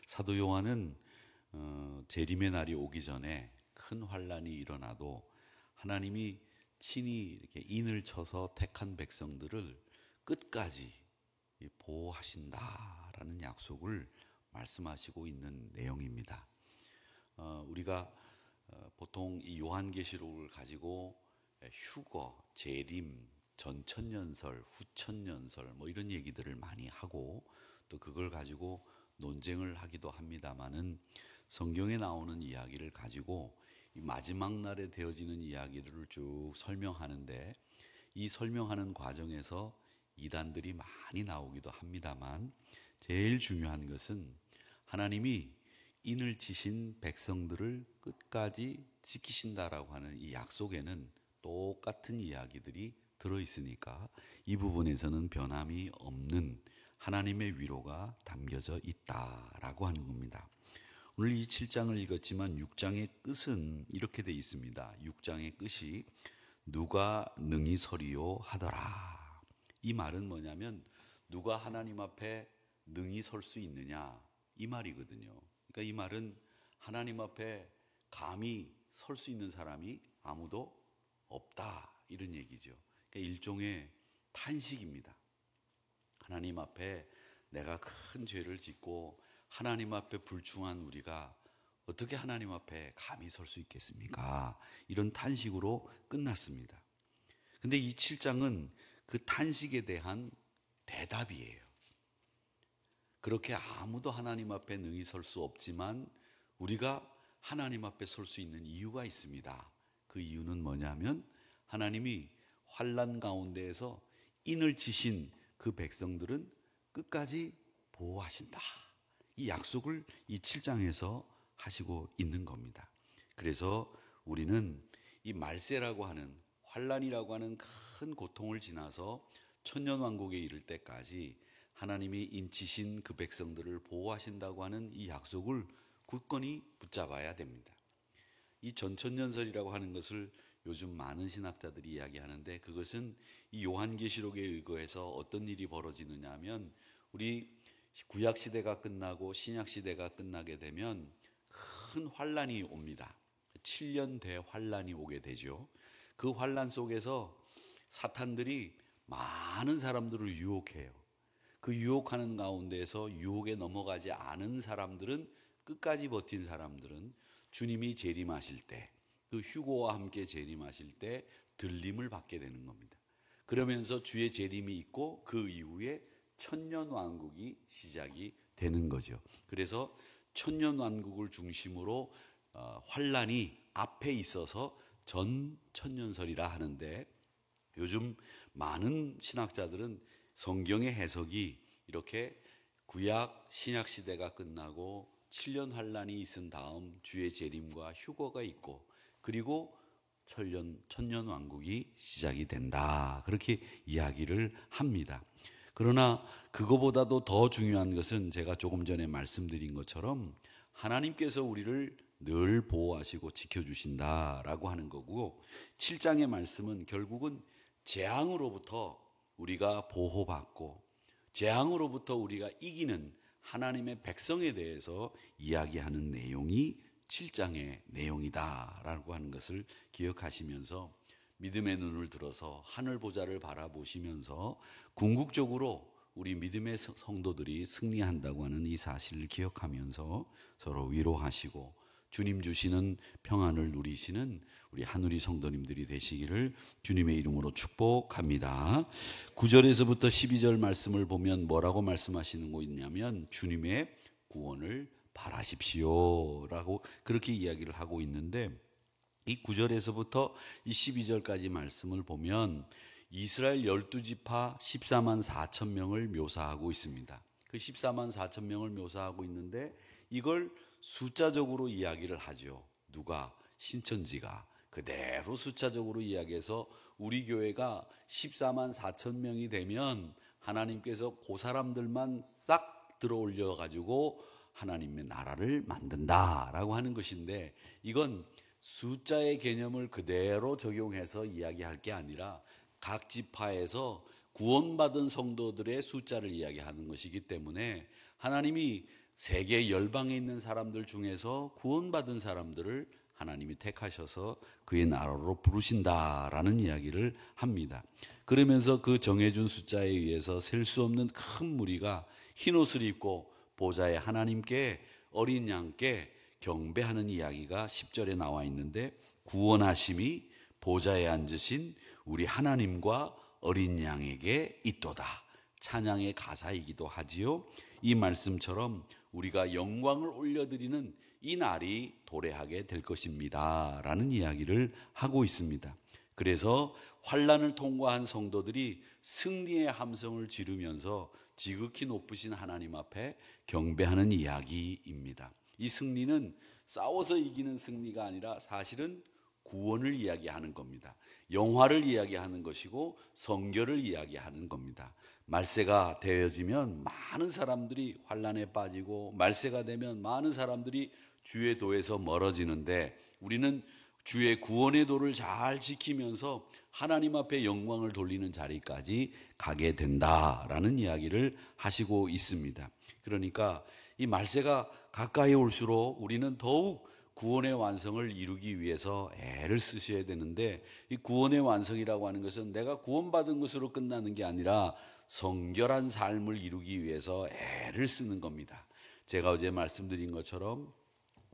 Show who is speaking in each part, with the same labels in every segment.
Speaker 1: 사도 요한은 재림의 날이 오기 전에 큰 환란이 일어나도 하나님이 친히 이렇게 인을 쳐서 택한 백성들을 끝까지 보호하신다라는 약속을 말씀하시고 있는 내용입니다. 우리가 보통 이 요한계시록을 가지고 휴거, 재림, 전천년설, 후천년설 뭐 이런 얘기들을 많이 하고 또 그걸 가지고 논쟁을 하기도 합니다마는 성경에 나오는 이야기를 가지고 이 마지막 날에 되어지는 이야기들을 쭉 설명하는데 이 설명하는 과정에서 이단들이 많이 나오기도 합니다만 제일 중요한 것은 하나님이 인을 치신 백성들을 끝까지 지키신다라고 하는 이 약속에는 똑같은 이야기들이 들어있으니까 이 부분에서는 변함이 없는 하나님의 위로가 담겨져 있다라고 하는 겁니다. 오늘 이 7장을 읽었지만 6장의 끝은 이렇게 돼 있습니다. 6장의 끝이 누가 능히 서리요 하더라. 이 말은 뭐냐면 누가 하나님 앞에 능히 설 수 있느냐 이 말이거든요. 그러니까 이 말은 하나님 앞에 감히 설 수 있는 사람이 아무도 없다 이런 얘기죠. 그러니까 일종의 탄식입니다. 하나님 앞에 내가 큰 죄를 짓고 하나님 앞에 불충한 우리가 어떻게 하나님 앞에 감히 설 수 있겠습니까? 이런 탄식으로 끝났습니다. 근데 이 7장은 그 탄식에 대한 대답이에요. 그렇게 아무도 하나님 앞에 능히 설 수 없지만 우리가 하나님 앞에 설 수 있는 이유가 있습니다. 그 이유는 뭐냐면 하나님이 환난 가운데에서 인을 치신 그 백성들은 끝까지 보호하신다. 이 약속을 이 7장에서 하시고 있는 겁니다. 그래서 우리는 이 말세라고 하는 환난이라고 하는 큰 고통을 지나서 천년왕국에 이를 때까지 하나님이 인치신 그 백성들을 보호하신다고 하는 이 약속을 굳건히 붙잡아야 됩니다. 이 전천년설이라고 하는 것을 요즘 많은 신학자들이 이야기하는데 그것은 이 요한계시록에 의거해서 어떤 일이 벌어지느냐 하면 우리 구약시대가 끝나고 신약시대가 끝나게 되면 큰 환란이 옵니다. 7년 대환란이 오게 되죠. 그 환란 속에서 사탄들이 많은 사람들을 유혹해요. 그 유혹하는 가운데서 유혹에 넘어가지 않은 사람들은 끝까지 버틴 사람들은 주님이 재림하실 때 그 휴거와 함께 재림하실 때 들림을 받게 되는 겁니다. 그러면서 주의 재림이 있고 그 이후에 천년왕국이 시작이 되는 거죠. 그래서 천년왕국을 중심으로 환란이 앞에 있어서 전천년설이라 하는데 요즘 많은 신학자들은 성경의 해석이 이렇게 구약 신약 시대가 끝나고 7년 환란이 있은 다음 주의 재림과 휴거가 있고 그리고 천년 왕국이 시작이 된다. 그렇게 이야기를 합니다. 그러나 그거보다도 더 중요한 것은 제가 조금 전에 말씀드린 것처럼 하나님께서 우리를 늘 보호하시고 지켜주신다라고 하는 거고 7장의 말씀은 결국은 재앙으로부터 우리가 보호받고 재앙으로부터 우리가 이기는 하나님의 백성에 대해서 이야기하는 내용이 7장의 내용이다라고 하는 것을 기억하시면서 믿음의 눈을 들어서 하늘 보좌를 바라보시면서 궁극적으로 우리 믿음의 성도들이 승리한다고 하는 이 사실을 기억하면서 서로 위로하시고 주님 주시는 평안을 누리시는 우리 하늘이 성도님들이 되시기를 주님의 이름으로 축복합니다. 9절에서부터 12절 말씀을 보면 뭐라고 말씀하시는 거 있냐면 주님의 구원을 바라십시오 라고 그렇게 이야기를 하고 있는데 이 9절에서부터 이 12절까지 말씀을 보면 이스라엘 12지파 14만 4천 명을 묘사하고 있습니다. 그 14만 4천 명을 묘사하고 있는데 이걸 숫자적으로 이야기를 하죠. 누가? 신천지가 그대로 숫자적으로 이야기해서 우리 교회가 14만 4천 명이 되면 하나님께서 그 사람들만 싹 들어올려 가지고 하나님의 나라를 만든다라고 하는 것인데 이건 숫자의 개념을 그대로 적용해서 이야기할 게 아니라 각 지파에서 구원받은 성도들의 숫자를 이야기하는 것이기 때문에 하나님이 세계 열방에 있는 사람들 중에서 구원받은 사람들을 하나님이 택하셔서 그의 나라로 부르신다라는 이야기를 합니다. 그러면서 그 정해준 숫자에 의해서 셀 수 없는 큰 무리가 흰옷을 입고 보좌에 하나님께 어린 양께 경배하는 이야기가 10절에 나와 있는데, 구원하심이 보좌에 앉으신 우리 하나님과 어린 양에게 있도다. 찬양의 가사이기도 하지요. 이 말씀처럼 우리가 영광을 올려드리는 이 날이 도래하게 될 것입니다 라는 이야기를 하고 있습니다. 그래서 환난을 통과한 성도들이 승리의 함성을 지르면서 지극히 높으신 하나님 앞에 경배하는 이야기입니다. 이 승리는 싸워서 이기는 승리가 아니라 사실은 구원을 이야기하는 겁니다. 영화를 이야기하는 것이고 성결을 이야기하는 겁니다. 말세가 되어지면 많은 사람들이 환난에 빠지고, 말세가 되면 많은 사람들이 주의 도에서 멀어지는데, 우리는 주의 구원의 도를 잘 지키면서 하나님 앞에 영광을 돌리는 자리까지 가게 된다라는 이야기를 하시고 있습니다. 그러니까 이 말세가 가까이 올수록 우리는 더욱 구원의 완성을 이루기 위해서 애를 쓰셔야 되는데, 이 구원의 완성이라고 하는 것은 내가 구원받은 것으로 끝나는 게 아니라 성결한 삶을 이루기 위해서 애를 쓰는 겁니다. 제가 어제 말씀드린 것처럼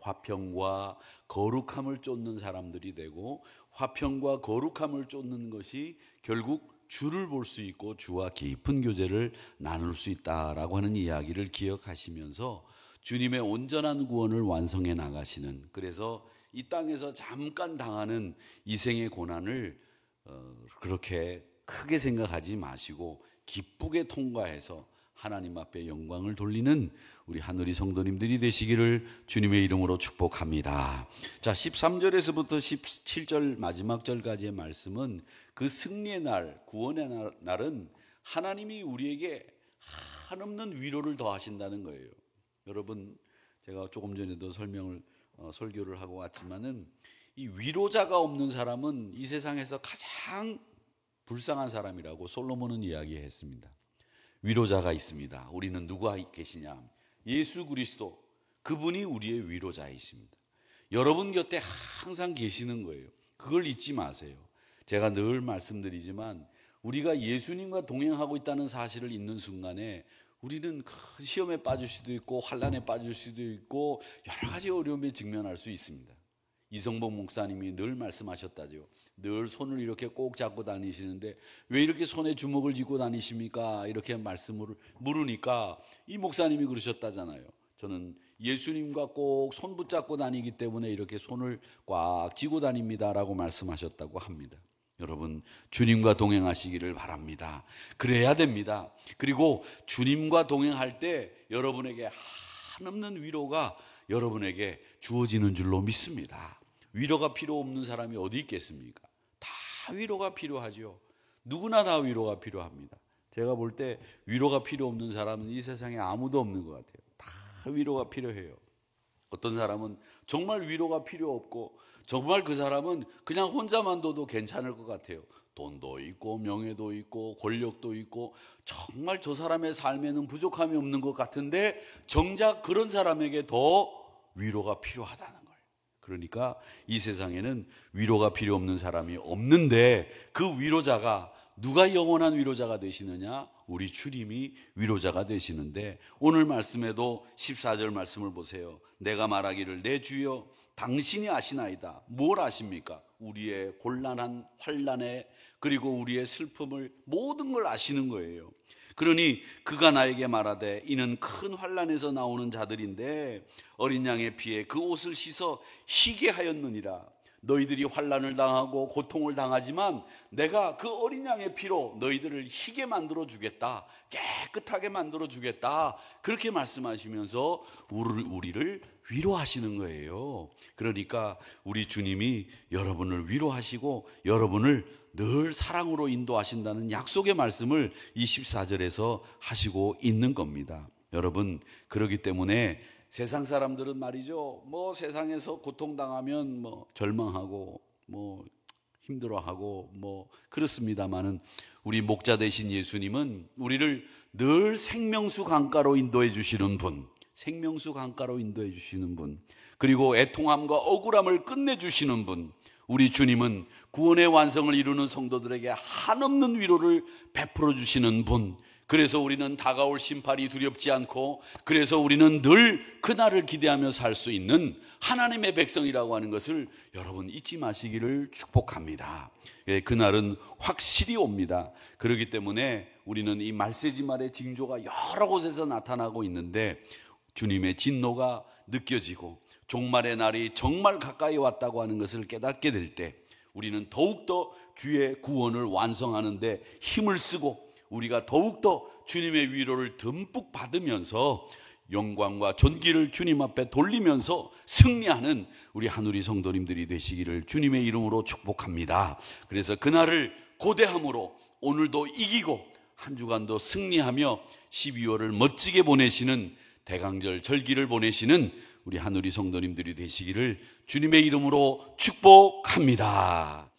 Speaker 1: 화평과 거룩함을 쫓는 사람들이 되고, 화평과 거룩함을 쫓는 것이 결국 주를 볼 수 있고 주와 깊은 교제를 나눌 수 있다라고 하는 이야기를 기억하시면서 주님의 온전한 구원을 완성해 나가시는, 그래서 이 땅에서 잠깐 당하는 이생의 고난을 그렇게 크게 생각하지 마시고 기쁘게 통과해서 하나님 앞에 영광을 돌리는 우리 하늘이 성도님들이 되시기를 주님의 이름으로 축복합니다. 자, 13절에서부터 17절 마지막 절까지의 말씀은 그 승리의 날, 구원의 날은 하나님이 우리에게 한없는 위로를 더하신다는 거예요. 여러분, 제가 조금 전에도 설교를 하고 왔지만은, 이 위로자가 없는 사람은 이 세상에서 가장 불쌍한 사람이라고 솔로몬은 이야기했습니다. 위로자가 있습니다. 우리는 누가 계시냐? 예수 그리스도, 그분이 우리의 위로자이십니다. 여러분 곁에 항상 계시는 거예요. 그걸 잊지 마세요. 제가 늘 말씀드리지만 우리가 예수님과 동행하고 있다는 사실을 잊는 순간에 우리는 큰 시험에 빠질 수도 있고 환난에 빠질 수도 있고 여러 가지 어려움에 직면할 수 있습니다. 이성복 목사님이 늘 말씀하셨다죠. 늘 손을 이렇게 꼭 잡고 다니시는데 왜 이렇게 손에 주먹을 쥐고 다니십니까? 이렇게 말씀을 물으니까 이 목사님이 그러셨다잖아요. 저는 예수님과 꼭 손 붙잡고 다니기 때문에 이렇게 손을 꽉 쥐고 다닙니다라고 말씀하셨다고 합니다. 여러분, 주님과 동행하시기를 바랍니다. 그래야 됩니다. 그리고 주님과 동행할 때 여러분에게 한없는 위로가 여러분에게 주어지는 줄로 믿습니다. 위로가 필요 없는 사람이 어디 있겠습니까? 다 위로가 필요하죠. 누구나 다 위로가 필요합니다. 제가 볼 때 위로가 필요 없는 사람은 이 세상에 아무도 없는 것 같아요. 다 위로가 필요해요. 어떤 사람은 정말 위로가 필요 없고 정말 그 사람은 그냥 혼자만 둬도 괜찮을 것 같아요. 돈도 있고 명예도 있고 권력도 있고 정말 저 사람의 삶에는 부족함이 없는 것 같은데 정작 그런 사람에게 더 위로가 필요하다는 거예요. 그러니까 이 세상에는 위로가 필요 없는 사람이 없는데, 그 위로자가 누가 영원한 위로자가 되시느냐? 우리 주님이 위로자가 되시는데, 오늘 말씀에도 14절 말씀을 보세요. 내가 말하기를 내 주여 당신이 아시나이다. 뭘 아십니까? 우리의 곤란한 환난에, 그리고 우리의 슬픔을, 모든 걸 아시는 거예요. 그러니 그가 나에게 말하되 이는 큰 환난에서 나오는 자들인데 어린 양의 피에 그 옷을 씻어 희게 하였느니라. 너희들이 환난을 당하고 고통을 당하지만 내가 그 어린 양의 피로 너희들을 희게 만들어 주겠다, 깨끗하게 만들어 주겠다, 그렇게 말씀하시면서 우리를 위로하시는 거예요. 그러니까 우리 주님이 여러분을 위로하시고 여러분을 늘 사랑으로 인도하신다는 약속의 말씀을 이 14절에서 하시고 있는 겁니다. 여러분, 그렇기 때문에 세상 사람들은 말이죠, 뭐 세상에서 고통당하면 뭐 절망하고 뭐 힘들어하고 뭐 그렇습니다만은, 우리 목자 되신 예수님은 우리를 늘 생명수 강가로 인도해 주시는 분, 생명수 강가로 인도해 주시는 분, 그리고 애통함과 억울함을 끝내주시는 분, 우리 주님은 구원의 완성을 이루는 성도들에게 한없는 위로를 베풀어 주시는 분. 그래서 우리는 다가올 심판이 두렵지 않고, 그래서 우리는 늘 그날을 기대하며 살 수 있는 하나님의 백성이라고 하는 것을 여러분 잊지 마시기를 축복합니다. 그날은 확실히 옵니다. 그렇기 때문에 우리는 이 말세지 말의 징조가 여러 곳에서 나타나고 있는데, 주님의 진노가 느껴지고 종말의 날이 정말 가까이 왔다고 하는 것을 깨닫게 될 때, 우리는 더욱더 주의 구원을 완성하는 데 힘을 쓰고, 우리가 더욱더 주님의 위로를 듬뿍 받으면서 영광과 존귀를 주님 앞에 돌리면서 승리하는 우리 한우리 성도님들이 되시기를 주님의 이름으로 축복합니다. 그래서 그날을 고대함으로 오늘도 이기고 한 주간도 승리하며 12월을 멋지게 보내시는 대강절 절기를 보내시는 우리 한우리 성도님들이 되시기를 주님의 이름으로 축복합니다.